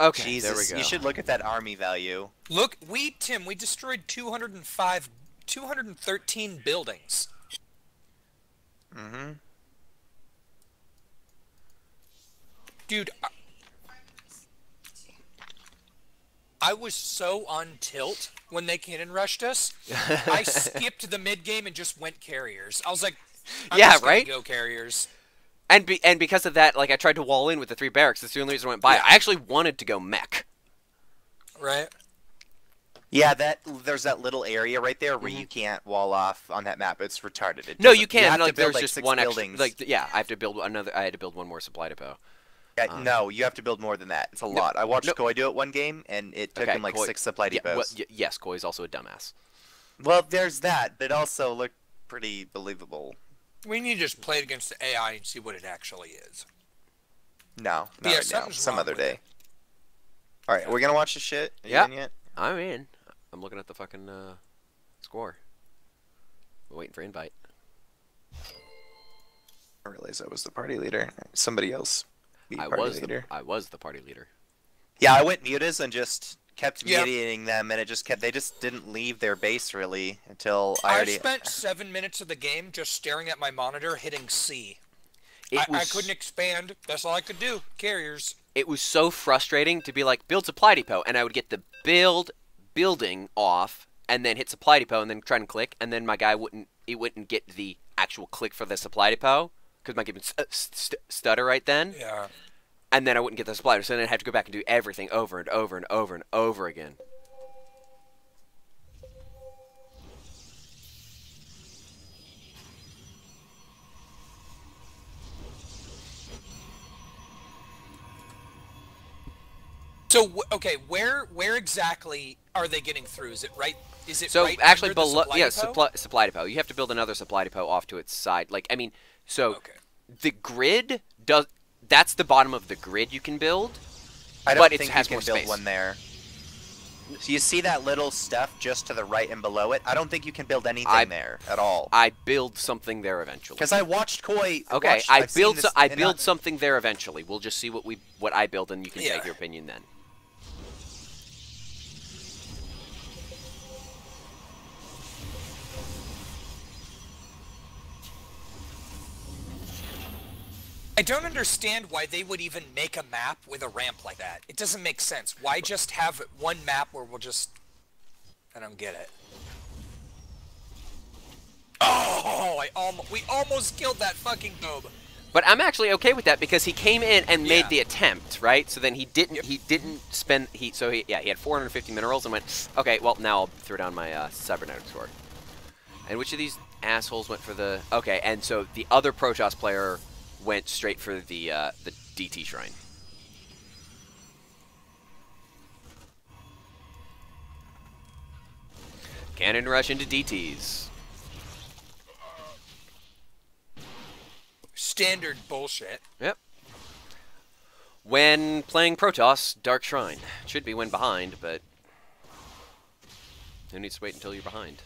Okay, Jesus, there we go. you should look at that army value. Look, Tim, we destroyed 213 buildings. Mm-hmm. Dude, I was so on tilt when they cannon rushed us. I skipped the mid game and just went carriers. I was like, I'm Yeah, just gonna right? go carriers. And because of that, like, I tried to wall in with the 3 barracks. That's the only reason I went by. Yeah. I actually wanted to go mech. Right? Yeah, there's that little area right there where you can't wall off on that map. It's retarded. No, you can. have to Like, build, there's like, just 6 one extra. buildings. Like, yeah, I have to build another. I had to build one more supply depot. No, you have to build more than that. It's a lot. I watched Koi do it one game, and it took him like Koi, 6 supply depots. Yes, Koi is also a dumbass. Well, there's that, but it also looked pretty believable. We need to just play it against the AI and see what it actually is. No, not Yeah, right now. something's Some wrong other with day. it. All right, we're gonna watch the shit. Are you Yeah. in yet? I'm in. I'm looking at the fucking score. We're waiting for invite. I realized I was the party leader. Somebody else. I was the party leader. Yeah, I went mutas and just kept Yep. mutating them, and they just didn't leave their base really until I I already. spent 7 minutes of the game just staring at my monitor, hitting C. It I was couldn't expand. That's all I could do. Carriers. it was so frustrating to be like, build supply depot, and I would get the building off, and then hit supply depot, and then try and click, and then my guy wouldn't get the actual click for the supply depot because my game would stutter right then, Yeah. and then I wouldn't get the supply depot, so then I'd have to go back and do everything over and over and over and over again. So okay, where exactly are they getting through? Is it right? Is it So right actually under the below, supply yeah, depot? supply depot. You have to build another supply depot off to its side. Like, I mean, so Okay. the grid does. That's the bottom of the grid you can build. I don't but it think has you more can build space. one there. So you see that little stuff just to the right and below it? I don't think you can build anything there at all. I build something there eventually. Because I watched Koi. Okay, I've build seen this I in build something there eventually. We'll just see what I build, and you can Yeah. take your opinion then. I don't understand why they would even make a map with a ramp like that. It doesn't make sense. Why just have one map where we'll just... I don't get it. Oh, we almost killed that fucking gob. But I'm actually okay with that because he came in and made Yeah. the attempt, right? So then he didn't Yep. he had 450 minerals and went, okay, well now I'll throw down my cybernetic sword. And which of these assholes went for the okay? And so the other Protoss player went straight for the DT shrine. Cannon rush into DTs. Standard bullshit. Yep. When playing Protoss, Dark Shrine. Should be when behind, but who needs to wait until you're behind?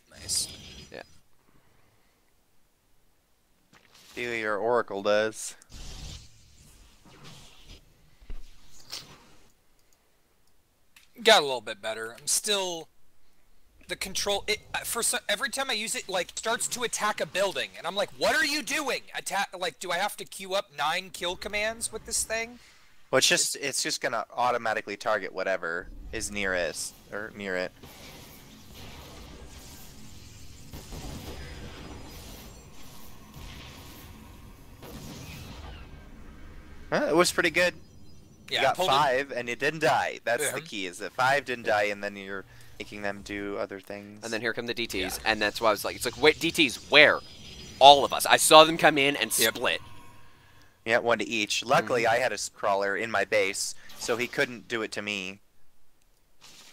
Nice. Yeah. See what your Oracle does. Got a little bit better. I'm still... The control... every time I use it, like, starts to attack a building. And I'm like, what are you doing? Like, do I have to queue up 9 kill commands with this thing? Well, it's just gonna automatically target whatever is nearest or near it. It was pretty good. Yeah, You got pulled it- 5 and it didn't die. That's the Yeah. key. Is that 5 didn't die and then you're making them do other things. And then here come the DTs, and that's why I was like, it's like, wait, DTs, where? All of us. I saw them come in and Yep. split. Yeah, 1 to each. Luckily, I had a crawler in my base, so he couldn't do it to me.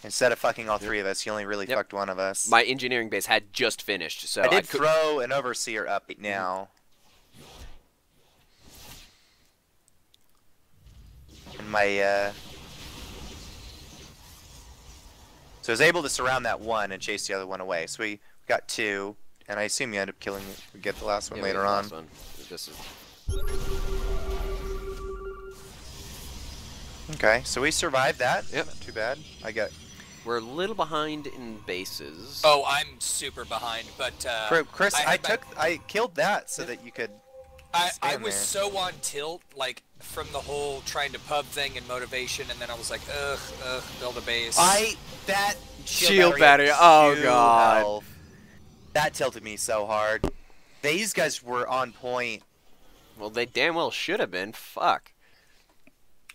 Instead of fucking all 3 of us, he only really fucked one of us. My engineering base had just finished, so I did could throw an overseer up now. And my, So I was able to surround that one and chase the other one away. So we got 2, and I assume you end up killing. We get the last one later on. Last one. This is... Okay, so we survived that. Yep. Not too bad. We're a little behind in bases. Oh, I'm super behind, but Chris, I killed that so that you could. I was so on tilt, like from the whole trying to pub thing and motivation, and then I was like, ugh, build a base. That shield battery. Oh god, health. That tilted me so hard. These guys were on point. Well, they damn well should have been. Fuck.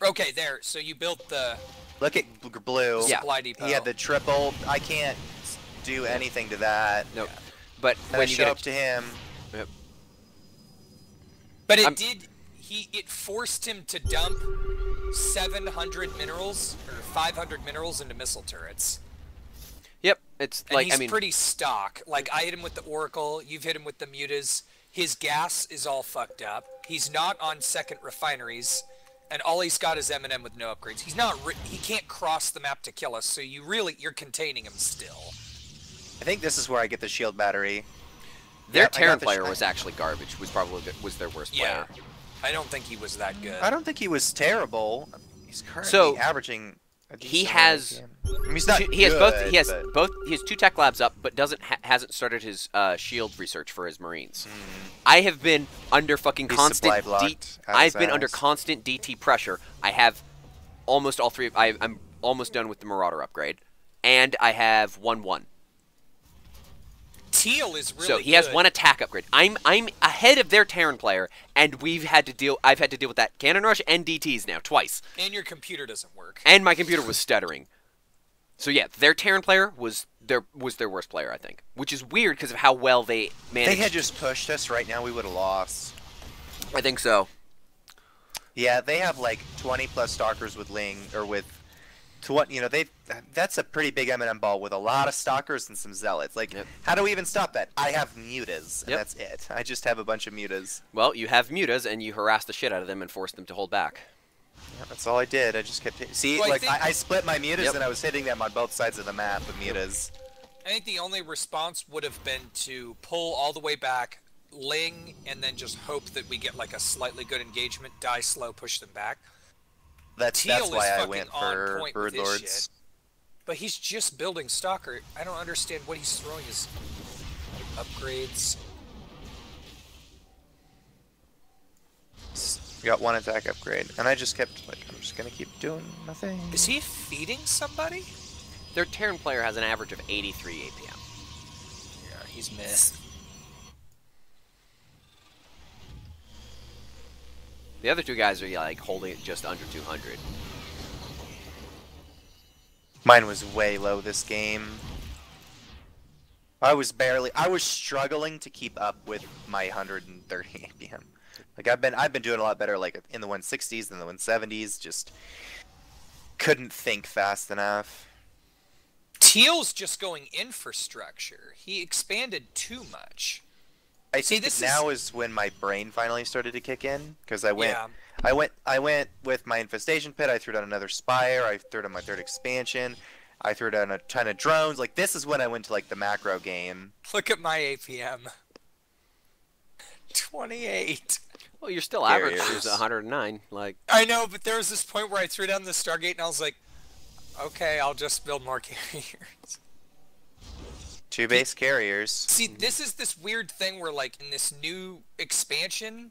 Okay, there. So you built the. Look at Blue. Supply depot. He had the triple. I can't do anything to that. Nope. But when when you you go get up to him. Yep. But it forced him to dump 700 minerals or 500 minerals into missile turrets. Yep, it's And like he's pretty stock. Like I hit him with the Oracle, you've hit him with the Mutas. His gas is all fucked up. He's not on second refineries, and all he's got is M&M with no upgrades. He's not. He can't cross the map to kill us. So you're containing him still. I think this is where I get the shield battery. Their Terran player was actually garbage. Was probably their worst player. I don't think he was that good. I don't think he was terrible. He's currently averaging. He has. I mean, he's not he has good, both. He has but... both. He has 2 tech labs up, but hasn't started his shield research for his Marines. I have been under fucking constant. I've been under constant DT pressure. I have almost all 3. I'm almost done with the Marauder upgrade, and I have 1-1. Teal is really so he has 1 attack upgrade. I'm ahead of their Terran player, and I've had to deal with that cannon rush and DTs now twice. And your computer doesn't work. And my computer was stuttering. So yeah, their Terran player was their worst player, I think, which is weird because of how well they managed. They had just pushed us right now. We would have lost. I think so. Yeah, they have like 20 plus stalkers with Ling or with. To what that's a pretty big M&M ball with a lot of stalkers and some zealots. Like, how do we even stop that? I have mutas, and that's it. I just have a bunch of mutas. Well, you have mutas, and you harass the shit out of them and force them to hold back. Yeah, that's all I did. I just kept I split my mutas and I was hitting them on both sides of the map with mutas. I think the only response would have been to pull all the way back, Ling, and then just hope that we get like a slightly good engagement, die slow, push them back. That's why I went for Bird Lords. But he's just building Stalker. I don't understand what he's throwing his upgrades. We got 1 attack upgrade, and I just kept like, I'm just gonna keep doing my thing. Is he feeding somebody? Their Terran player has an average of 83 APM. Yeah, he's missed. The other 2 guys are like holding it just under 200. Mine was way low this game. I was struggling to keep up with my 130 APM. Like I've been doing a lot better like in the 160s than the 170s, just couldn't think fast enough. Teal's just going infrastructure. He expanded too much. I think now is when my brain finally started to kick in because I went with my infestation pit. I threw down another spire. I threw down my 3rd expansion. I threw down a ton of drones. Like this is when I went to like the macro game. Look at my APM. 28. Well, you're still average is 109. Like I know, but there was this point where I threw down the Stargate and I was like, okay, I'll just build more carriers. 2 base carriers. See, this is this weird thing where, like, in this new expansion,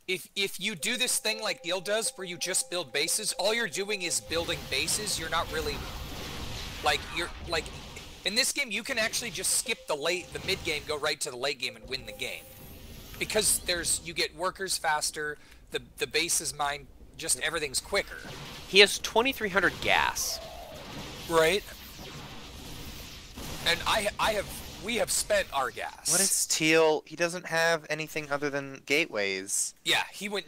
if you do this thing like Gil does, where you just build bases, all you're doing is building bases. You're not really, like, in this game, you can actually just skip the mid game, go right to the late game, and win the game, because you get workers faster, the base is mined, just everything's quicker. He has 2,300 gas. Right. And we have spent our gas. What is Teal? He doesn't have anything other than gateways. Yeah, he went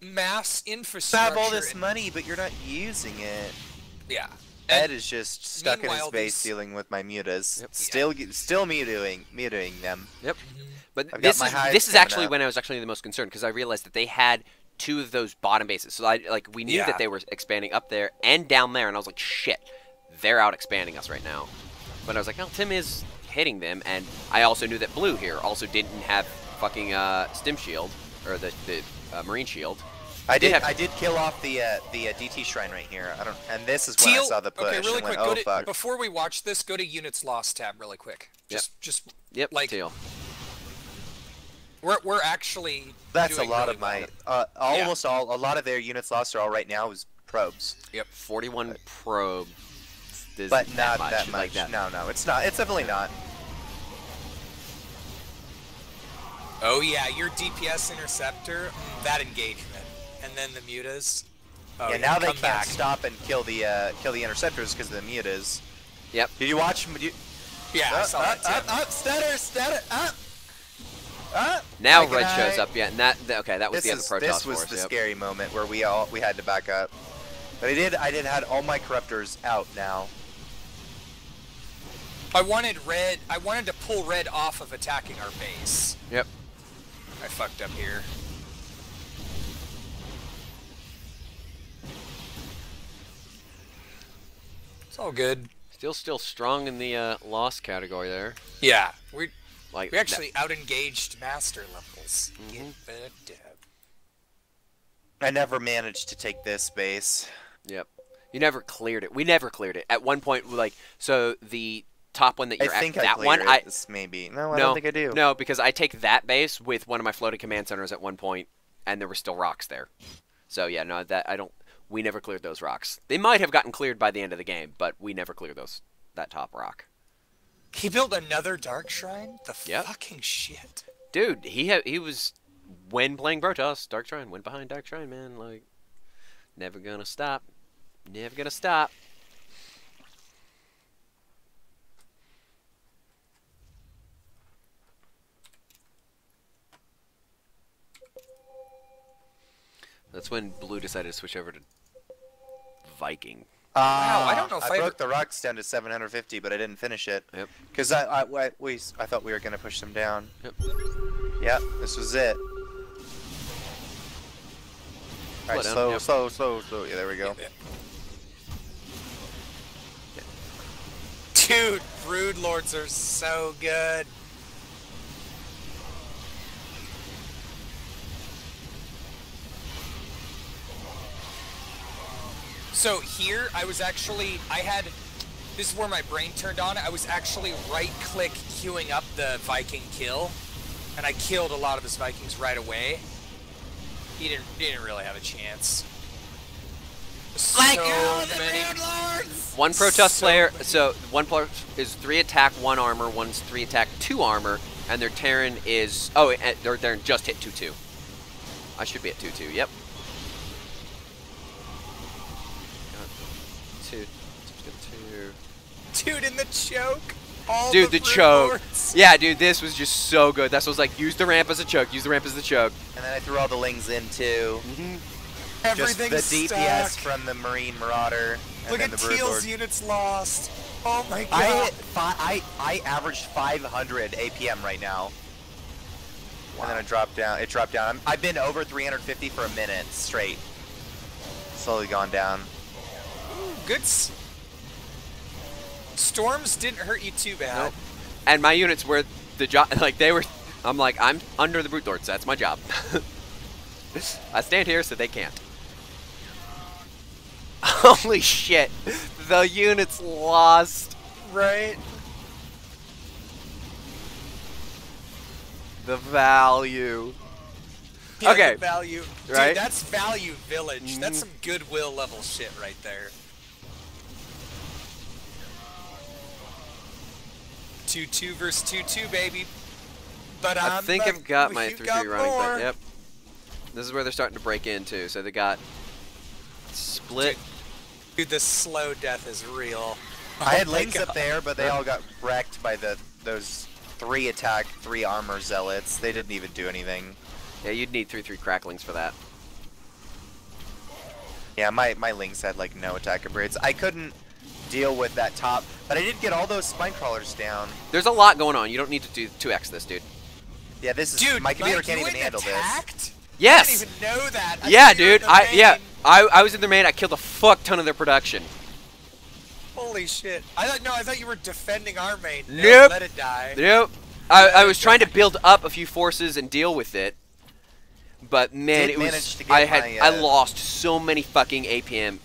mass You infrastructure. have all this money, but you're not using it. Yeah. Ed is just stuck in his base dealing with my mutas. Yep. Still mutating them. Yep. But this is actually when I was actually the most concerned, because I realized that they had 2 of those bottom bases. So we knew that they were expanding up there and down there, and I was like, shit. they're out expanding us right now. But I was like, oh, Tim is hitting them, and I also knew that blue here also didn't have fucking stim shield or the marine shield. I did kill off the DT shrine right here. And this is when I saw the push. Okay, really and went, quick. oh, fuck. Before we watch this, go to units lost tab really quick. Just Yep. like Teal. we're actually. That's a doing lot really of my well. almost all. A lot of their units lost are all right now is probes. Yep. 41 probe. But not much. that much. Like that. No, it's not. It's definitely not. Oh yeah, your DPS interceptor, that engagement, and then the mutas. Oh, Yeah, now they come can't back. stop and kill the interceptors because of the mutas. Yep. Did you watch? Yeah, I saw that too. Stutter, Now Like an red shows eye. up. Yeah, and that was the end of Protoss This was Force. the Yep. scary moment where we had to back up. But I did had all my corruptors out now. I wanted to pull red off of attacking our base. Yep. I fucked up here. It's all good. Still strong in the loss category there. Yeah, we Like actually out-engaged master levels. Mhm. Get fucked up. I never managed to take this base. Yep. You never cleared it. We never cleared it. At one point, like, so the top one that you're I think at, that I one, cleared it. This maybe. No, I don't think I do. No, because I take that base with one of my floating command centers at one point, and there were still rocks there. So yeah, no, that I don't. We never cleared those rocks. They might have gotten cleared by the end of the game, but we never cleared that top rock. He built another dark shrine? The Yep. fucking shit. Dude, he was when playing Protoss, Dark Shrine, went behind Dark Shrine, man. Like, never gonna stop. Never gonna stop. That's when Blue decided to switch over to Viking. Wow, I don't know if I broke the rocks down to 750, but I didn't finish it. Yep. Because I thought we were gonna push them down. Yep. Yeah, this was it. All right, Slow down, yep. slow. Yeah, there we go. Dude, Brood Lords are so good. So here, this is where my brain turned on. I was actually right-click queuing up the Viking kill, and I killed a lot of his Vikings right away. He didn't really have a chance. So many One Protoss player, so one player is 3 attack, 1 armor, one's 3 attack, 2 armor, and their Terran is, their Terran just hit 2-2. I should be at 2-2, yep. Two. Dude, in the choke. All Dude, the Brood choke. Lords. Yeah, dude, this was just so good. That's what was like, use the ramp as a choke, use the ramp as the choke. And then I threw all the lings in too. Everything's Just the DPS stuck. from the Marine Marauder. And Look then at the Brood Lord. Teal's units lost. Oh my I god. hit I averaged 500 APM right now. And then it dropped down. I've been over 350 for a minute straight. Slowly gone down. Good. Storms didn't hurt you too bad. Nope. And my units were the job, like they were, I'm like, I'm under the Brute Lords, that's my job. I stand here so they can't. Holy shit, the units lost. Right? The value. Yeah, Okay. the value. Right? Dude, that's value village. That's some goodwill level shit right there. 2-2 versus 2-2, baby. But I think I've got my you 3-3 got running, more. but yep. This is where they're starting to break in too. So they got split. Dude, the slow death is real. I had Oh my lings up God. there, but they all got wrecked by those 3 attack, 3 armor zealots. They didn't even do anything. Yeah, you'd need 3-3 cracklings for that. Yeah, my lings had like no attack upgrades. I couldn't deal with that top, but I did get all those spine crawlers down. There's a lot going on. You don't need to do 2x this, dude. Yeah, this is Dude, my computer Mike, can't you even handle this. attacked? Yes. I didn't even know that. Yeah, dude. I was in their main. I killed a fuck ton of their production. Holy Holy shit! I thought you were defending our main. Nope. Let it die. Nope. I was trying to build up a few forces and deal with it, but man, Did it manage was. to get I lost so many fucking APM.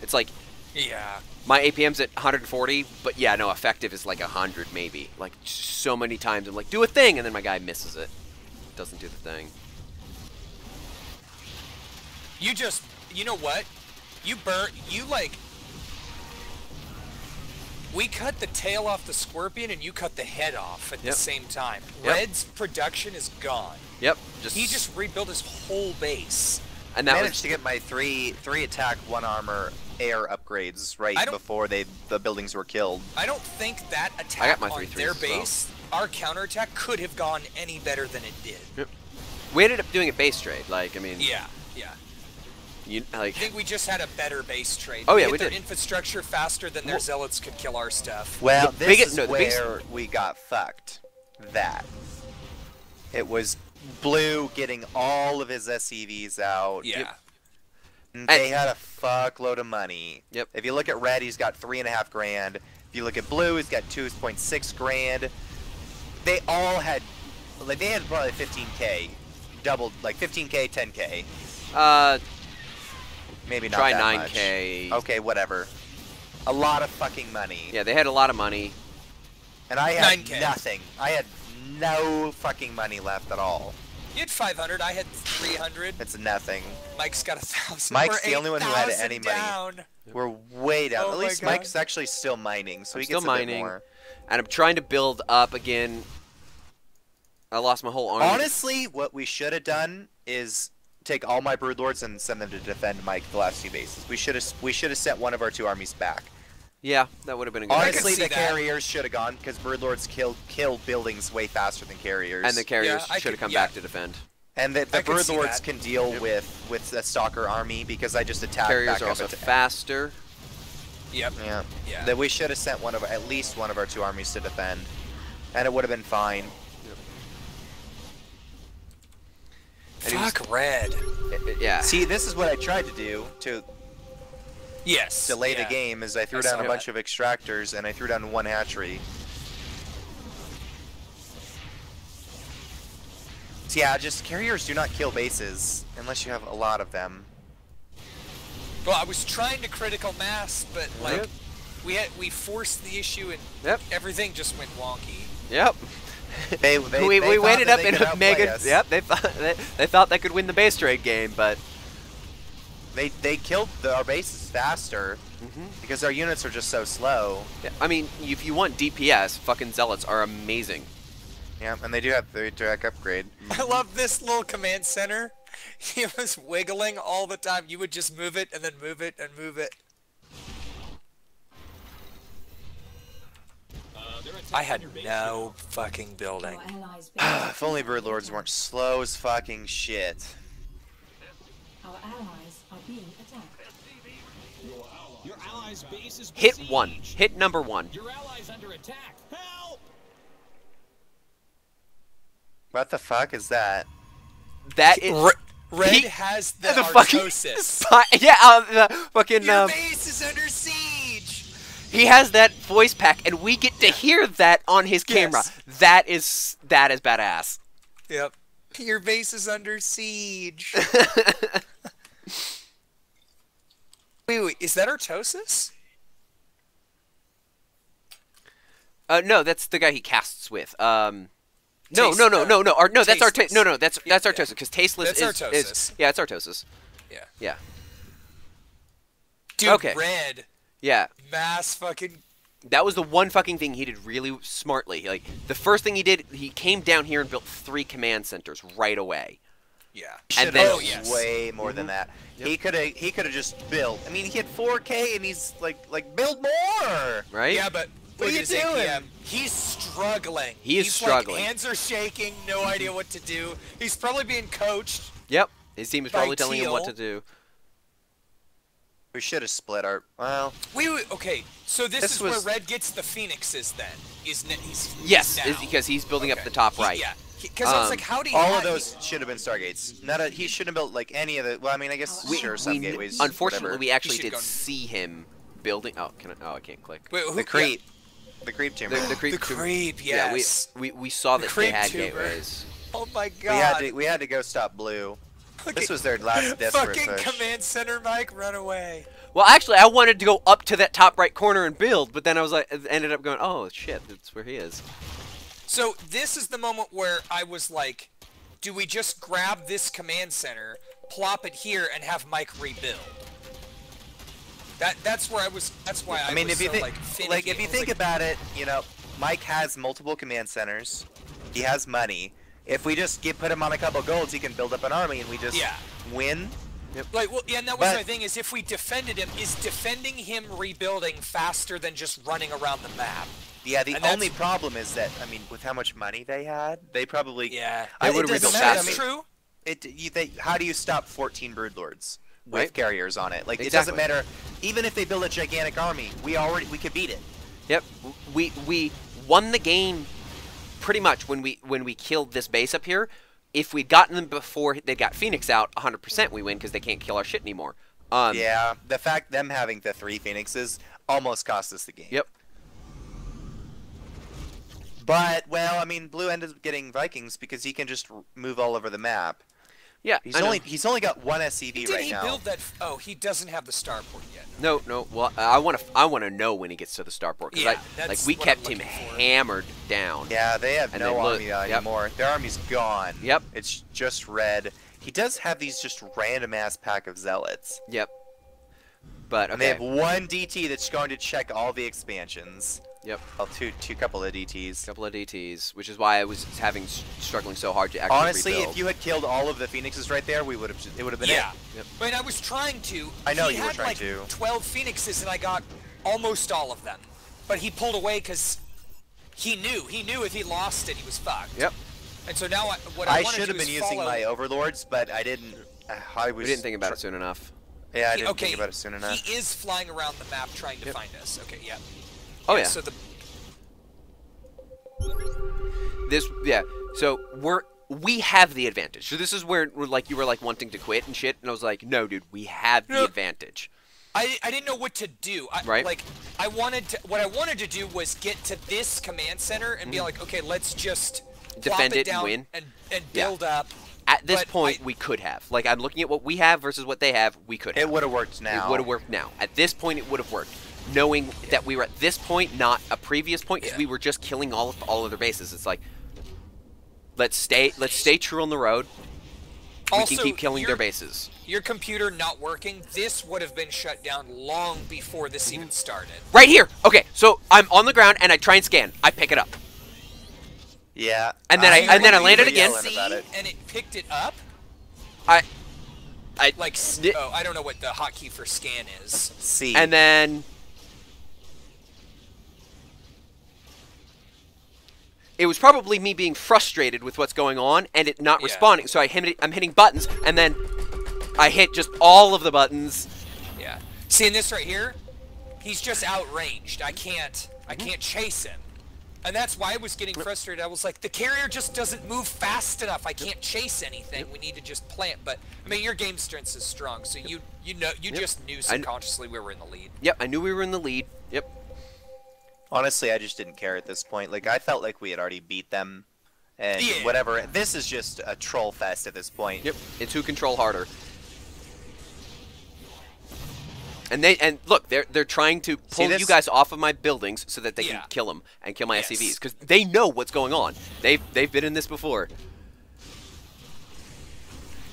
It's like Yeah. my APM's at 140, but yeah, no, effective is like 100 maybe. Like so many times I'm like, do a thing, and then my guy misses it. Doesn't do the thing. You know what? We cut the tail off the scorpion and you cut the head off at the same time. Yep. Red's production is gone. Yep. He just rebuilt his whole base. And that managed was to get my three attack, 1 armor air upgrades right before the buildings were killed. I don't think that I attack got my on 3/3s their as well. base, our counterattack, could have gone any better than it did. Yep. We ended up doing a base trade. Like, I mean, Yeah. you I like. think we just had a better base trade. Oh, yeah, hit we their did. infrastructure faster than their zealots could kill our stuff. Well, The this biggest- is no, the biggest- where we got fucked. That. It was Blue getting all of his SCVs out. Yeah. And they had a fuckload of money. Yep. If you look at Red, he's got 3.5 grand. If you look at Blue, he's got 2.6 grand. They all had, like, they had probably 15k, doubled, like 15k, 10k. Maybe not Try that 9K. much. Okay, whatever. A lot of fucking money. Yeah, they had a lot of money. And I had 9K. nothing. I had no fucking money left at all. You had 500, I had 300. It's nothing. Mike's got 1,000. Mike's We're the only one who had 8,000 any money. down. We're way down. Oh At my least God. Mike's actually still mining, so I'm he still gets a bit mining. more. And I'm trying to build up again. I lost my whole army. Honestly, what we should have done is take all my broodlords and send them to defend Mike the last 2 bases. We should have sent one of our 2 armies back. Yeah, that would have been a good Honestly, see the that. carriers should have gone because broodlords kill buildings way faster than carriers. And the carriers I should have could- come yeah. back to defend. And the I could see broodlords that. can deal with the stalker army because I just attack Carriers back are up also at- faster. Yep. Yeah. Yeah. That we should have sent at least one of our 2 armies to defend, and it would have been fine. And he was- Fuck Red. Yeah. See, this is what I tried to do to Yes. delay yeah. the game. Is I threw I down saw a bunch that. of extractors and I threw down 1 hatchery. So yeah, just carriers do not kill bases unless you have a lot of them. Well, I was trying to critical mass, but like Yep. we forced the issue and Yep. everything just went wonky. Yep. They we thought ended that up they in could a outplay mega. us. Yep. They thought they could win the base trade game, but They killed our bases faster because our units are just so slow. yeah, I mean, if you want DPS, fucking zealots are amazing. Yeah, and they do have the direct upgrade. I love this little command center. He was wiggling all the time. You would just move it and then move it and move it. I had no fucking building. Your allies' base If only broodlords weren't slow as fucking shit. Our allies are being attacked. Your allies' base is Hit besieged. 1. Hit number 1. Your allies under attack. Help! What the fuck is that? That is Red he- has the, the fucking artosis. yeah, the fucking Your base is under siege. he has that voice pack, and we get to hear that on his camera. Yes. That is badass. Yep. Your base is under siege. wait, is that artosis? No, that's the guy he casts with. No, Taste- no, no, no, no, no. That's Tasteless. no, that's Yeah, Artosis because tasteless That's is Artosis. yeah, it's Artosis. Yeah. Yeah, Dude, Okay. Red. yeah. Mass fucking... That was the one fucking thing he did really smartly. Like the first thing he did, he came down here and built 3 command centers right away. Yeah. Should then- have Oh, yes. way more than that. Yep. He could have just built. I mean, he had 4K and he's like build more. Right? Yeah, but What look are at you his doing? APM. He's struggling. He is He's struggling. Like, hands are shaking, no idea what to do. He's probably being coached. Yep. His team is By probably telling him what Teal. to do. We should have split our. Well, Wait, okay. So this This is was- where Red gets the phoenixes then. He's Yes, now. because he's building up Okay. the top right. Yeah. Because I was like, how do you... all of those should have been stargates. Not a. He shouldn't have built like any of the. Well, I mean, I guess sure some gateways. Unfortunately, whatever. we actually should did go- see him building. Oh, can I? Oh, I can't click. Wait, who, The creep. The creep tumor. The creep. The creep, Yeah, yes. we saw The that they creep had tumor. gateways. Oh my god. We had to go stop blue. Look This at- was their last desperate Fucking push. command center, Mike, run away. Well, actually, I wanted to go up to that top right corner and build, but then I was like, ended up going, oh shit, that's where he is. So this is the moment where I was like, do we just grab this command center, plop it here, and have Mike rebuild? That's where I was. That's why I I mean, was if you so, think, like, finicky. like, if you I was think like, about it, you know, Mike has multiple command centers. He has money. If we just put him on a couple golds, he can build up an army, and we just Yeah. win. like, well, yeah, and that was But- my thing, is if we defended him, is defending him rebuilding faster than just running around the map? Yeah, the And that's- only problem is that, I mean, with how much money they had, they probably... Yeah. They It would've doesn't rebuilt matter, I faster. mean, True. how do you stop 14 Broodlords with Right. carriers on it? Like, it Exactly. doesn't matter. Even if they build a gigantic army, we could beat it. Yep, we won the game pretty much when we killed this base up here. If we'd gotten them before they got Phoenix out, 100% we win because they can't kill our shit anymore. Yeah, the fact them having the 3 Phoenixes almost cost us the game. Yep. But, well, I mean, Blue ended up getting Vikings because he can just move all over the map. Yeah, He's I know. only got 1 SCV Did right he now. build that? Oh, he doesn't have the starport yet. No. Well, I want to know when he gets to the starport because Yeah, like that's we what kept I'm him looking for. hammered down. Yeah, they have And no then look- army yep. anymore. Their army's gone. Yep. It's just red. He does have these just random ass pack of zealots. Yep. But And they okay. have one DT that's going to check all the expansions. Yep. Well, two couple of DTs. Couple of DTs, which is why I was struggling so hard to actually Honestly, rebuild. if you had killed all of the Phoenixes right there, it would have been Yeah. it. Yep. I mean, I was trying to. I know He you were had, trying like, to. 12 Phoenixes, and I got almost all of them. But he pulled away because he knew if he lost it, he was fucked. Yep. And so now what I I want to should do have been is using follow... my overlords, but I didn't. I was. We didn't think about it soon enough. Yeah, I didn't okay, think about it soon enough. He is flying around the map trying to Yep. find us. Okay, yeah. Oh yeah. So the So we have the advantage. So this is where like you were like wanting to quit and shit, and I was like, no, dude, we have the No. advantage. I didn't know what to do. Right. Like what I wanted to do was get to this command center and be like, okay, let's just plop Defend it and down win. and Yeah. build up. At this But point, we could have. Like I'm looking at what we have versus what they have. We could have. It would have worked now. It would have worked now. At this point, it would have worked. Knowing that we were at this point, not a previous point, because Yeah. we were just killing all of their bases. It's like, let's stay true on the road. We Also, can keep killing their your- bases. Your computer not working, this would have been shut down long before this Mm-hmm. even started. Right here. Okay, so I'm on the ground and I try and scan. I pick it up. Yeah. And then I remember landed you again. yelling about it. And it picked it up. I Like, Di- oh, I don't know what the hotkey for scan is. C. and then it was probably me being frustrated with what's going on and it not Yeah. responding. So I'm hitting buttons and then I hit just all of the buttons. Yeah. Seeing this right here, he's just outranged. I can't chase him. And that's why I was getting frustrated. I was like, the carrier just doesn't move fast enough. I can't chase anything. We need to just plant. But I mean, your game strength is strong, so you just knew subconsciously we were in the lead. Yep, I knew we were in the lead. Yep. Honestly, I just didn't care at this point. Like, I felt like we had already beat them. And Yeah. whatever. This is just a troll fest at this point. Yep. It's who control harder. And look, they're trying to pull this? you guys off of my buildings so that they Yeah. can kill them and kill my Yes. SCVs because they know what's going on. They've been in this before.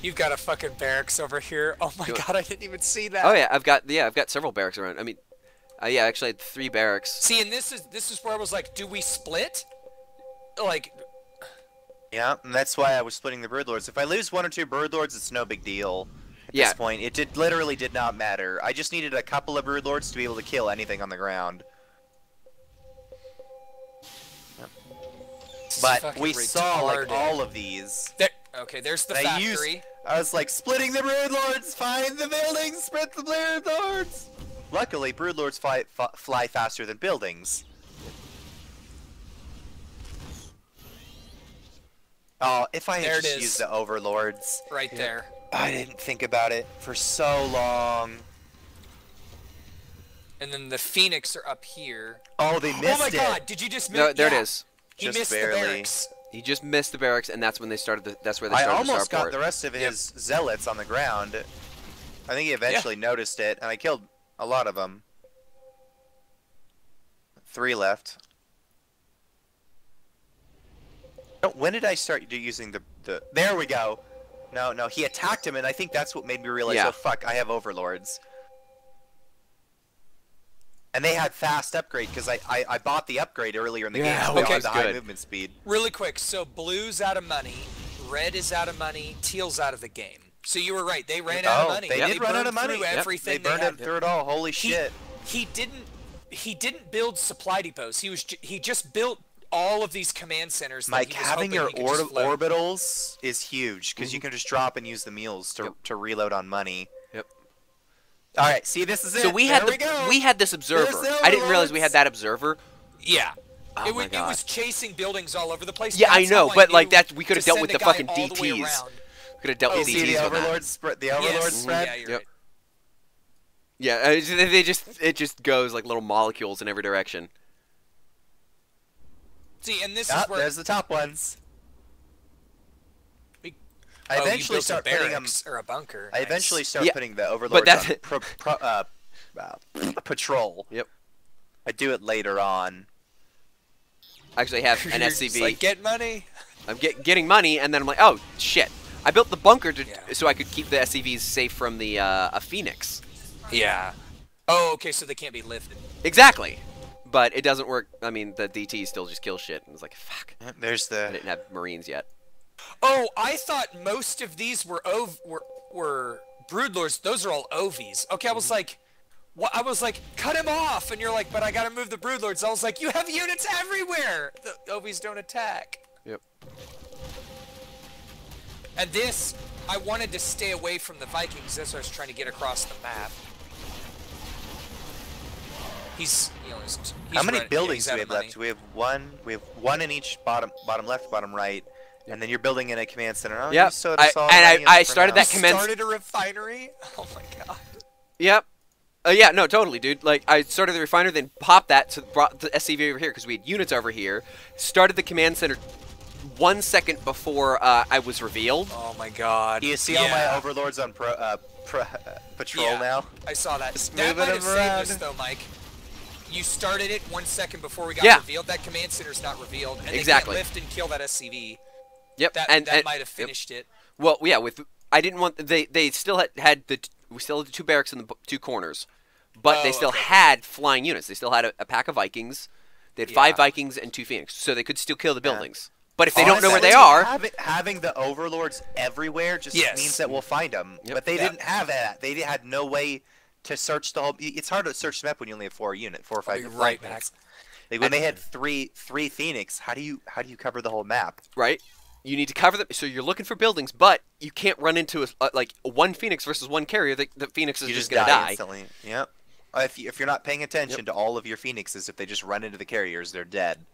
You've got a fucking barracks over here. Oh my god, I didn't even see that. Oh yeah, I've got several barracks around. I mean, yeah, actually I had 3 barracks. See, and this is where I was like, do we split? Like, Yeah, and that's why I was splitting the Broodlords. If I lose 1 or 2 Broodlords, it's no big deal. At Yeah. this point, it literally did not matter. I just needed a couple of Broodlords to be able to kill anything on the ground. this is But fucking we saw like retarded. all of these. There, okay, there's the And factory. I was like, splitting the Broodlords, find the buildings, split the Broodlords. Luckily, Broodlords fly faster than buildings. Oh, if I had There it just is. used the Overlords. Right there. I didn't think about it for so long. And then the Phoenix are up here. Oh, they missed Oh my it. God! Did you just miss? No, there it Yeah. is. He Just missed barely. the barracks. He just missed the barracks, and that's when they started. That's where they I started the almost got starport. the rest of his zealots on the ground. I think he eventually noticed it, and I killed a lot of them. 3 left. No, when did I start using the? There we go. No, he attacked him, and I think that's what made me realize, Yeah. oh fuck, I have overlords. And they had fast upgrade because I bought the upgrade earlier in the Yeah, game, so they okay, had the high good. movement speed. Really quick. So blue's out of money, red is out of money, teal's out of the game. So you were right. They ran out of money. They did run out of burned money. through Yep, everything they burned had. it through it all. Holy He- shit! He didn't build supply depots. He just built all of these command centers. that Mike, he was having hoping your he could just float. orbitals is huge because you can just drop and use the mules to, Yep. to reload on money. Yep. All right, see, this is it. So we There had we go. we had this observer. There's I didn't realize we overlords. had that observer. Yeah. Oh it, my it God. was chasing buildings all over the place. Yeah, I That's know, how but knew like that, we could to have dealt send with a the guy fucking all the way DTs. around. Could have dealt Oh, with see DTs the on that. overlord spread. The overlord Yes. spread. Yeah, you're Yep. right. Yeah, it just goes like little molecules in every direction. See, and this Ah, is where there's the top ones. We- I you eventually built start a putting them. barracks or a bunker. I Nice. eventually start Yeah, putting the overlords that's- on patrol. Yep. I do it later on. I actually have an You're just SCV. like, get money. I'm getting money, and then I'm like, oh shit! I built the bunker Yeah. so I could keep the SCVs safe from the a Phoenix. Yeah. Oh, okay, so they can't be lifted. Exactly, but it doesn't work. I mean, the DT still just kill shit. And it's like, fuck. There's I the. didn't have Marines yet. Oh, I thought most of these were broodlords. Those are all OVs. Okay, I was like, what? I was like, cut him off, and you're like, but I gotta move the broodlords. I was like, you have units everywhere. The OVs don't attack. Yep. And this, I wanted to stay away from the Vikings. That's what I was trying to get across the map. He's, you know, he's How many running- buildings yeah, do we he's have out of left? We have one. We have one in each bottom left, bottom right, and then you're building in a command center. Oh, Yep. you sowed I- us all and I- onions I for started now. that command- Started a refinery. Oh my god. Yep. Yeah, no, totally, dude. Like, I started the refiner, then popped that, to brought the SCV over here because we had units over here. Started the command center 1 second before I was revealed. Oh my god. Do you see all my overlords on patrol Yeah. now? I saw that. Just That moving might have them saved around. us though, Mike. You started it 1 second before we got Yeah. revealed. That command center's not revealed, and Exactly. they can't lift and kill that SCV. Yep. That and might have yep. finished it. Well, yeah. I didn't want they still had we still had the 2 barracks in the 2 corners, but they Oh, still okay. had flying units. They still had a pack of Vikings. They had Yeah. 5 Vikings and 2 Phoenix, so they could still kill the Yeah. buildings. But if they don't know where they Honestly, are, having the overlords everywhere just Yes. means that we'll find them. Yep. But they Yeah. didn't have that. They had no way to search the whole. It's hard to search the map when you only have 4 or 5 be right units. Like when they had three Phoenix, how do you cover the whole map? right? You need to cover them. So you're looking for buildings, but you can't run into like 1 Phoenix versus 1 carrier. The Phoenix is You just just gonna die. instantly. Yep. If you're not paying attention to all of your Phoenixes, if they just run into the carriers, they're dead.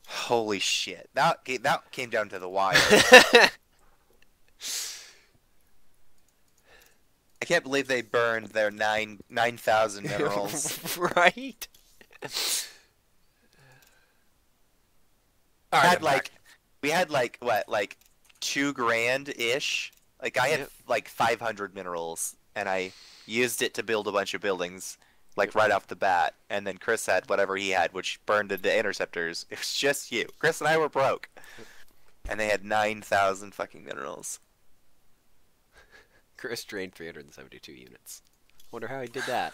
Holy shit! That came down to the wire. I can't believe they burned their 9,000 minerals. Right? All right, We had like what, like $2,000 ish. Like I had Yep. like 500 minerals, and I used it to build a bunch of buildings, like right off the bat. And then Chris had whatever he had, which burned into interceptors. It was just you. Chris and I were broke, and they had 9,000 fucking minerals. Chris drained 372 units. Wonder how he did that.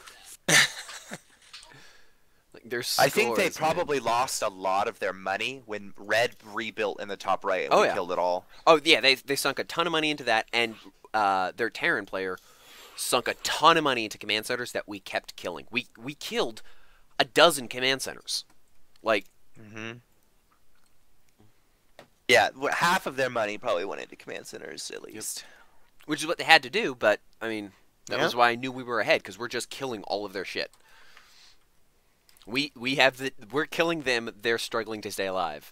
Like, there's I think they scores, man. probably lost a lot of their money when Red rebuilt in the top right. And Oh, we yeah. killed it all. Oh yeah, they sunk a ton of money into that, and their Terran player sunk a ton of money into command centers that we kept killing. We killed a dozen command centers. Like, Yeah, half of their money probably went into command centers at least. which is what they had to do, but I mean, that Yeah. was why I knew we were ahead, because we're just killing all of their shit. We're killing them, they're struggling to stay alive.